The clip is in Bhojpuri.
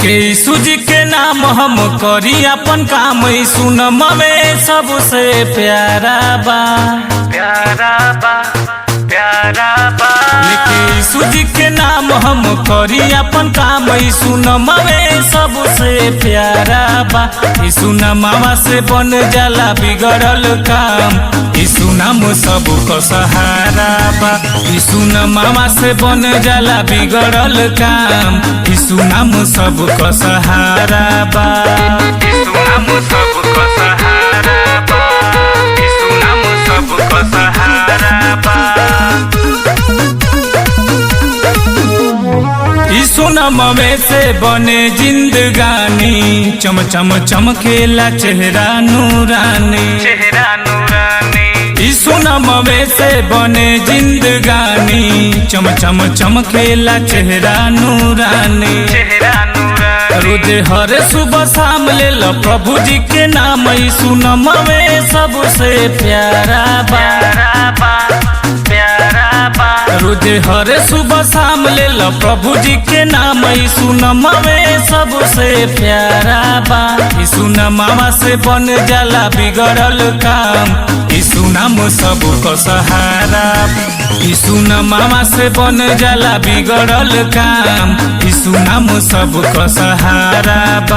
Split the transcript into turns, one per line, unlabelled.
लेके यीशु जी के नाम हम करी अपन काम। यीशु नाम में सबसे प्यारा बा, प्यारा बा, प्यारा बा। लेके यीशु जी के नाम हम करी अपन काम। यीशु नाम में सबसे प्यारा बा। यीशु नामवा से बन जाला बिगड़ल काम। यीशु नाम सबको सहारा बा। यीशु नामवा से बन जाला बिगड़ल काम। यीशु नाम सबको सहारा बा। यीशु नाम सबको सहारा बा। यीशु नाम सबको सहारा बा। यीशु नाम में से बने जिंदगानी। चम चम चमकेला चेहरा नूरानी, चेहरा नूरानी। यीशु नाम में से बने जिंदगानी। चम चम चमकेला चेहरा नूरानी, चेहरा नूरानी। रोज हर सुबह शाम ले लो प्रभु जी के नाम। यीशु नाम में सबसे प्यारा बा, प्यारा बा। रोज हर सुबह शाम ले लो प्रभु जी के नाम। यीशु नाम में सबसे प्यारा बा। यीशु नामवा से बन जाला बिगड़ल काम। यीशु नाम सबको सहारा। यीशु नामवा से बन जाला बिगड़ल काम। यीशु नाम सबको सहारा बा।